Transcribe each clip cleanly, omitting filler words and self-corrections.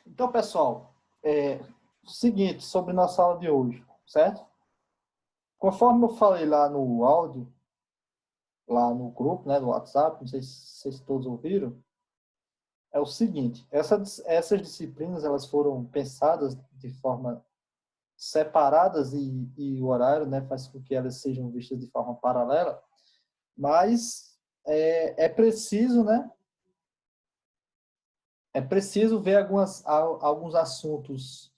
Então, pessoal, o seguinte sobre nossa aula de hoje, certo? Conforme eu falei lá no áudio, lá no grupo, né, do WhatsApp, não sei se vocês todos ouviram, é o seguinte, essas disciplinas elas foram pensadas de forma separadas e o horário, né, faz com que elas sejam vistas de forma paralela, mas é preciso, né, é preciso ver alguns assuntos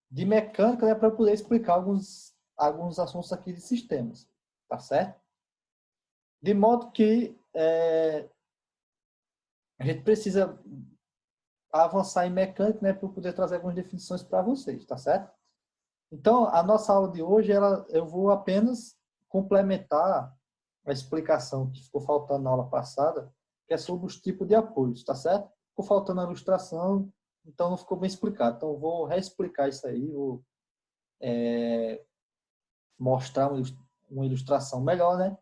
de mecânica, né, para poder explicar alguns assuntos aqui de sistemas, tá certo? De modo que a gente precisa avançar em mecânica, né, para poder trazer algumas definições para vocês, tá certo? Então, a nossa aula de hoje, eu vou apenas complementar a explicação que ficou faltando na aula passada, que é sobre os tipos de apoios, tá certo? Ficou faltando a ilustração, então não ficou bem explicado. Então, eu vou reexplicar isso aí, vou mostrar uma ilustração melhor, né?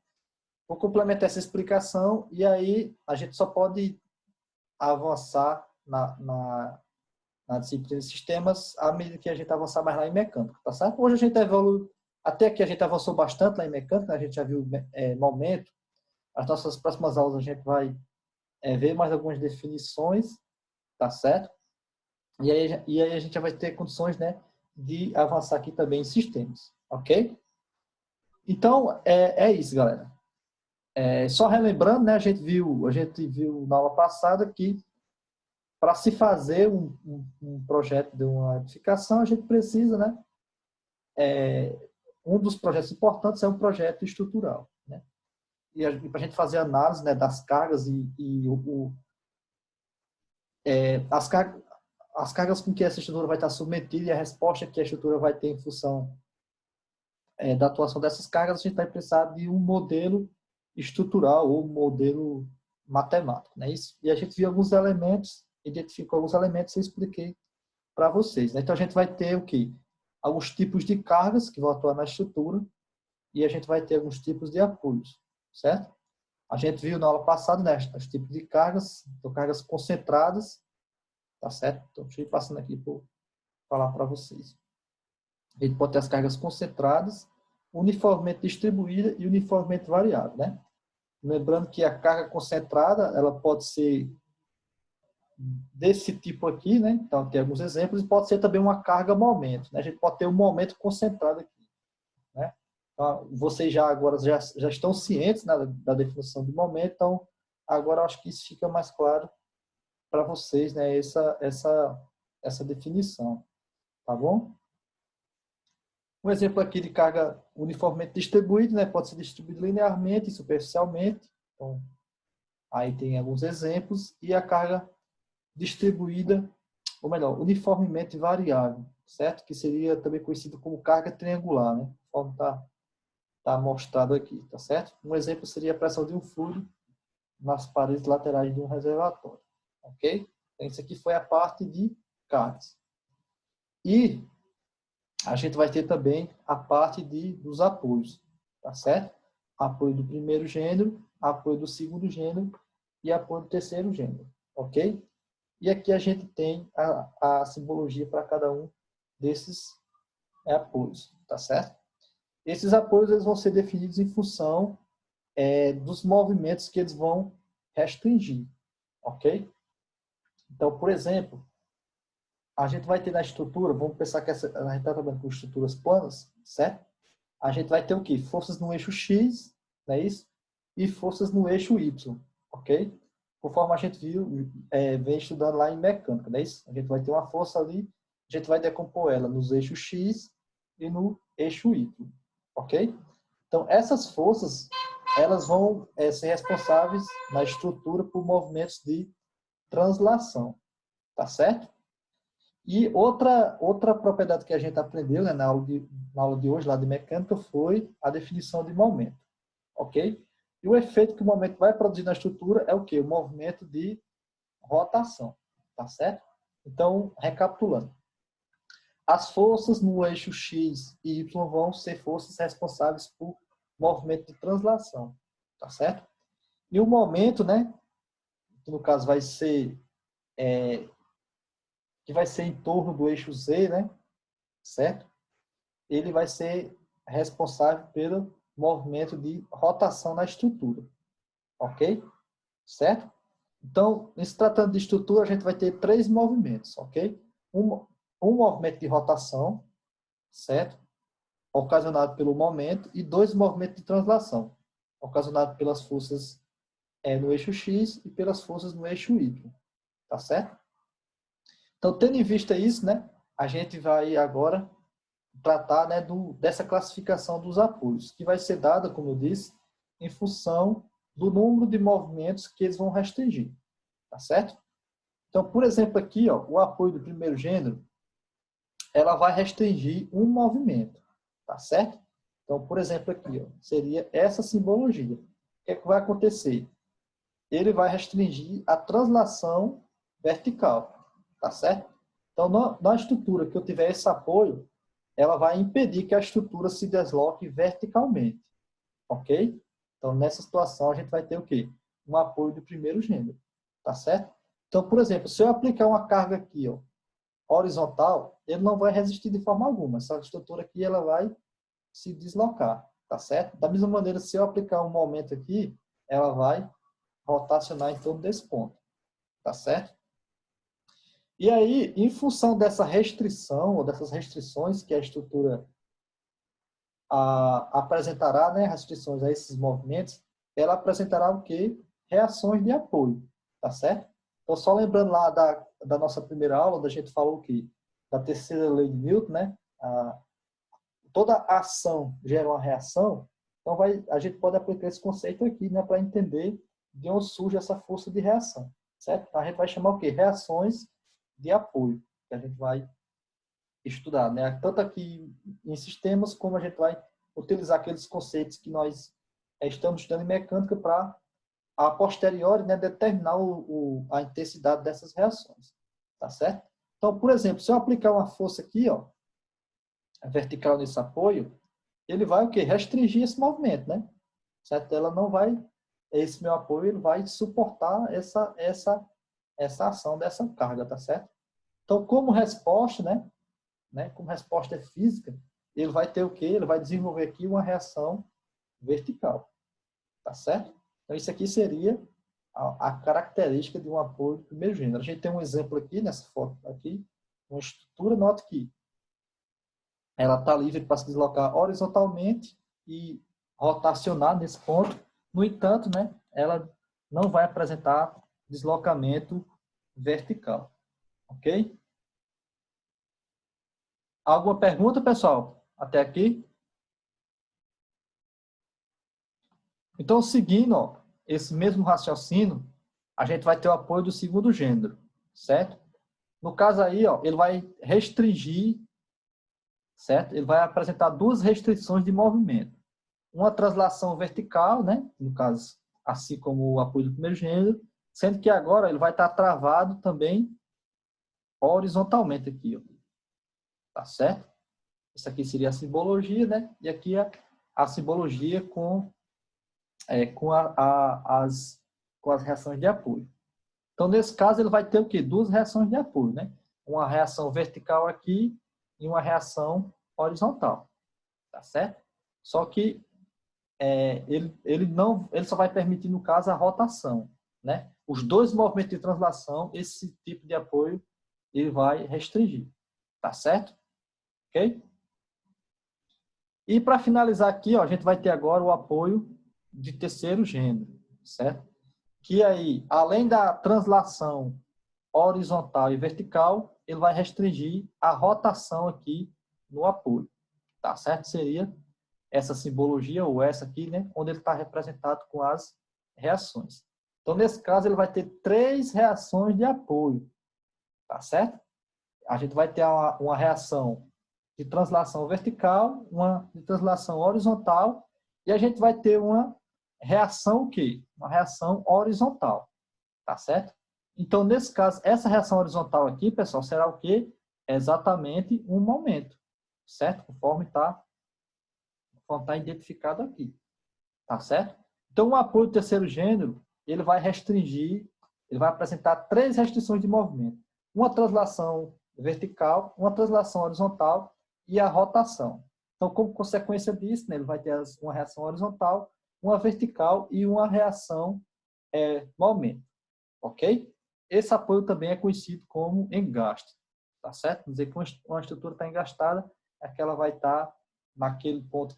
Vou complementar essa explicação e aí a gente só pode avançar na disciplina de sistemas à medida que a gente avançar mais lá em mecânica, tá certo? Hoje a gente evolui, até aqui a gente avançou bastante lá em mecânica, né? A gente já viu momento. As nossas próximas aulas a gente vai ver mais algumas definições, tá certo? E aí a gente já vai ter condições, né, de avançar aqui também em sistemas, ok? Então, é isso, galera. Só relembrando, né, a gente viu na aula passada que para se fazer um projeto de uma edificação, a gente precisa, né, um dos projetos importantes é um projeto estrutural, né? E para a gente fazer análise, né, das cargas as cargas com que essa estrutura vai estar submetida e a resposta que a estrutura vai ter em função da atuação dessas cargas, a gente vai precisar de um modelo estrutural ou modelo matemático, não é isso? E a gente viu alguns elementos, identificou alguns elementos e eu expliquei para vocês, né? Então a gente vai ter o quê? Alguns tipos de cargas que vão atuar na estrutura e a gente vai ter alguns tipos de apoios, certo? A gente viu na aula passada, né, os tipos de cargas, então cargas concentradas, tá certo? Então deixa eu ir passando aqui para falar para vocês. A gente pode ter as cargas concentradas, uniformemente distribuída e uniformemente variável, né? Lembrando que a carga concentrada, ela pode ser desse tipo aqui, né? Então, tem alguns exemplos, e pode ser também uma carga momento, né? A gente pode ter um momento concentrado aqui, né? Então, vocês já estão cientes, né, da definição de momento, então agora eu acho que isso fica mais claro para vocês, né? Essa definição, tá bom? Um exemplo aqui de carga uniformemente distribuída, né? Pode ser distribuído linearmente e superficialmente. Então, aí tem alguns exemplos. E a carga distribuída, ou melhor, uniformemente variável, certo? Que seria também conhecido como carga triangular, né? Conforme tá mostrado aqui, tá certo? Um exemplo seria a pressão de um fluido nas paredes laterais de um reservatório, ok? Então, isso aqui foi a parte de cargas. E a gente vai ter também a parte dos apoios, tá certo? Apoio do primeiro gênero, apoio do segundo gênero e apoio do terceiro gênero, ok? E aqui a gente tem a simbologia para cada um desses apoios, tá certo? Esses apoios eles vão ser definidos em função dos movimentos que eles vão restringir, ok? Então, por exemplo, a gente vai ter na estrutura, vamos pensar que a gente está trabalhando com estruturas planas, certo? A gente vai ter o quê? Forças no eixo X, não é isso? E forças no eixo Y, ok? Conforme a gente vem estudando lá em mecânica, não é isso? A gente vai ter uma força ali, a gente vai decompor ela nos eixos X e no eixo Y, ok? Então, essas forças, elas vão ser responsáveis na estrutura por movimentos de translação, tá certo? E outra propriedade que a gente aprendeu, né, na aula de hoje, lá de mecânica, foi a definição de momento, ok? E o efeito que o momento vai produzir na estrutura é o quê? O movimento de rotação, tá certo? Então, recapitulando. As forças no eixo X e Y vão ser forças responsáveis por movimento de translação, tá certo? E o momento, né, que no caso vai ser que vai ser em torno do eixo Z, né? Certo? Ele vai ser responsável pelo movimento de rotação na estrutura. Ok? Certo? Então, se tratando de estrutura, a gente vai ter 3 movimentos, ok? Um movimento de rotação, certo? Ocasionado pelo momento, e 2 movimentos de translação, ocasionado pelas forças no eixo X e pelas forças no eixo Y. Tá certo? Então, tendo em vista isso, né, a gente vai agora tratar, né, dessa classificação dos apoios, que vai ser dada, como eu disse, em função do número de movimentos que eles vão restringir. Tá certo? Então, por exemplo, aqui, ó, o apoio do primeiro gênero, ela vai restringir um movimento. Tá certo? Então, por exemplo, aqui, ó, seria essa simbologia. O que é que vai acontecer? Ele vai restringir a translação vertical. Tá certo? Então, na estrutura que eu tiver esse apoio, ela vai impedir que a estrutura se desloque verticalmente. Ok? Então, nessa situação, a gente vai ter o quê? Um apoio do primeiro gênero. Tá certo? Então, por exemplo, se eu aplicar uma carga aqui, ó, horizontal, ele não vai resistir de forma alguma. Essa estrutura aqui, ela vai se deslocar. Tá certo? Da mesma maneira, se eu aplicar um momento aqui, ela vai rotacionar em torno desse ponto. Tá certo? E aí, em função dessa restrição, ou dessas restrições que a estrutura apresentará, né, restrições a esses movimentos, ela apresentará o quê? Reações de apoio, tá certo? Então, só lembrando lá da nossa primeira aula, onde a gente falou que da terceira lei de Newton, né, toda ação gera uma reação, então a gente pode aplicar esse conceito aqui, né, para entender de onde surge essa força de reação, certo? Então, a gente vai chamar o quê? Reações de apoio, que a gente vai estudar, né? Tanto aqui em sistemas, como a gente vai utilizar aqueles conceitos que nós estamos estudando em mecânica para, a posteriori, né, determinar a intensidade dessas reações. Tá certo? Então, por exemplo, se eu aplicar uma força aqui, ó, vertical nesse apoio, ele vai o quê? Restringir esse movimento, né? Certo? Ela não vai, esse meu apoio, ele vai suportar essa ação dessa carga, tá certo? Então, como resposta, né, como resposta é física, ele vai ter o quê? Ele vai desenvolver aqui uma reação vertical. Tá certo? Então, isso aqui seria a característica de um apoio do primeiro gênero. A gente tem um exemplo aqui, nessa foto aqui, uma estrutura, nota que ela está livre para se deslocar horizontalmente e rotacionar nesse ponto. No entanto, né, ela não vai apresentar deslocamento vertical. Ok? Alguma pergunta, pessoal? Até aqui? Então, seguindo, ó, esse mesmo raciocínio, a gente vai ter o apoio do segundo gênero, certo? No caso aí, ó, ele vai restringir, certo? Ele vai apresentar 2 restrições de movimento. Uma translação vertical, né? No caso, assim como o apoio do primeiro gênero, sendo que agora ele vai estar travado também horizontalmente aqui, ó. Tá certo? Isso aqui seria a simbologia, né? E aqui a simbologia com as reações de apoio. Então, nesse caso, ele vai ter o quê? 2 reações de apoio, né? Uma reação vertical aqui e uma reação horizontal, tá certo? Só que ele só vai permitir, no caso, a rotação, né? Os 2 movimentos de translação, esse tipo de apoio, ele vai restringir, tá certo? Ok? E para finalizar aqui, ó, a gente vai ter agora o apoio de terceiro gênero, certo? Que aí, além da translação horizontal e vertical, ele vai restringir a rotação aqui no apoio, tá certo? Seria essa simbologia, ou essa aqui, né? Onde ele está representado com as reações. Então, nesse caso, ele vai ter 3 reações de apoio, tá certo? A gente vai ter uma reação de translação vertical, uma de translação horizontal, e a gente vai ter uma reação o quê? Uma reação horizontal, tá certo? Então, nesse caso, essa reação horizontal aqui, pessoal, será o quê? Exatamente um momento, certo? Conforme está identificado aqui, tá certo? Então, o apoio do terceiro gênero, ele vai restringir ele vai apresentar 3 restrições de movimento. Uma translação vertical, uma translação horizontal e a rotação. Então, como consequência disso, né, ele vai ter uma reação horizontal, uma vertical e uma reação momento. Ok? Esse apoio também é conhecido como engaste. Tá certo? Quer dizer que uma estrutura está engastada, é que ela vai estar naquele ponto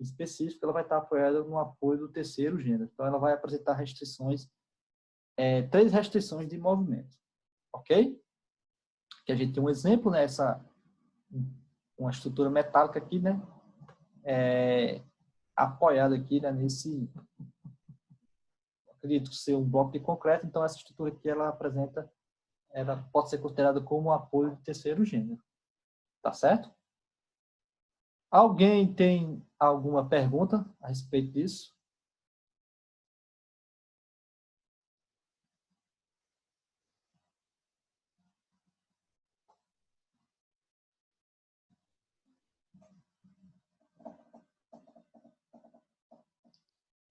específico, ela vai estar apoiada no apoio do terceiro gênero. Então, ela vai apresentar restrições, 3 restrições de movimento. Ok? Que a gente tem um exemplo, né? Uma estrutura metálica aqui, né? Apoiada aqui, né? Acredito ser um bloco de concreto, então essa estrutura aqui, ela pode ser considerada como apoio do terceiro gênero. Tá certo? Alguém tem alguma pergunta a respeito disso?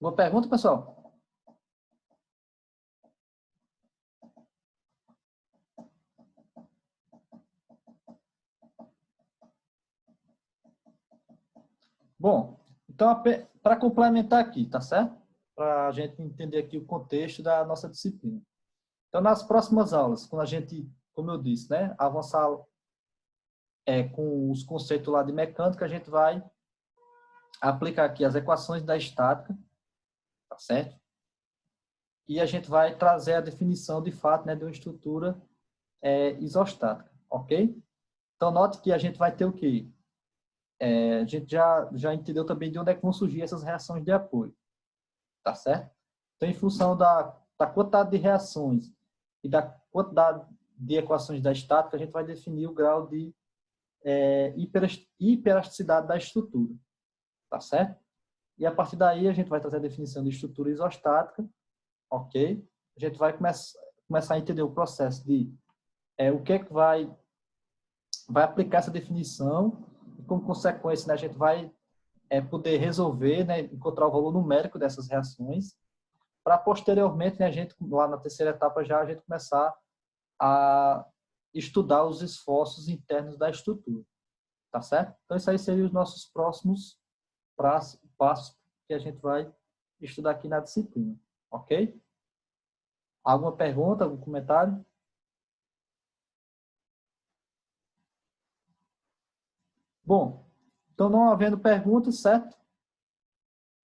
Uma pergunta, pessoal? Bom, então, para complementar aqui, tá certo? Para a gente entender aqui o contexto da nossa disciplina. Então, nas próximas aulas, quando a gente, como eu disse, né, avançar com os conceitos lá de mecânica, a gente vai aplicar aqui as equações da estática, tá certo? E a gente vai trazer a definição, de fato, né, de uma estrutura isostática, ok? Então, note que a gente vai ter o quê? A gente já entendeu também de onde é que vão surgir essas reações de apoio, tá certo? Então, em função da quantidade de reações e da quantidade de equações da estática, a gente vai definir o grau de hiperelasticidade da estrutura, tá certo? E a partir daí a gente vai trazer a definição de estrutura isostática, ok? A gente vai começar a entender o processo de o que é que vai aplicar essa definição e, como consequência, né, a gente vai poder resolver, né, encontrar o valor numérico dessas reações, para posteriormente, né, a gente, lá na terceira etapa, já a gente começar a estudar os esforços internos da estrutura. Tá certo? Então, isso aí seriam os nossos próximos passos que a gente vai estudar aqui na disciplina. Ok? Alguma pergunta, algum comentário? Bom, então não havendo perguntas, certo?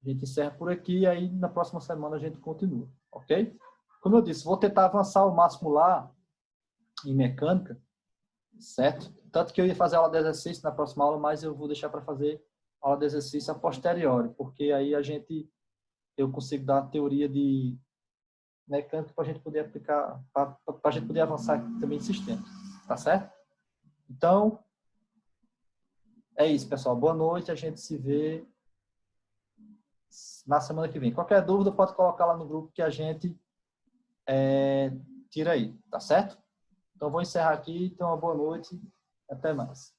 A gente encerra por aqui e aí na próxima semana a gente continua. Ok? Como eu disse, vou tentar avançar ao máximo lá em mecânica, certo? Tanto que eu ia fazer aula de exercício na próxima aula, mas eu vou deixar para fazer aula de exercício a posteriori, porque aí eu consigo dar a teoria de mecânica para a gente poder aplicar, para a gente poder avançar também em sistemas, tá certo? Então, é isso, pessoal. Boa noite, a gente se vê na semana que vem. Qualquer dúvida pode colocar lá no grupo que a gente tira aí, tá certo? Então, vou encerrar aqui, então, uma boa noite, até mais.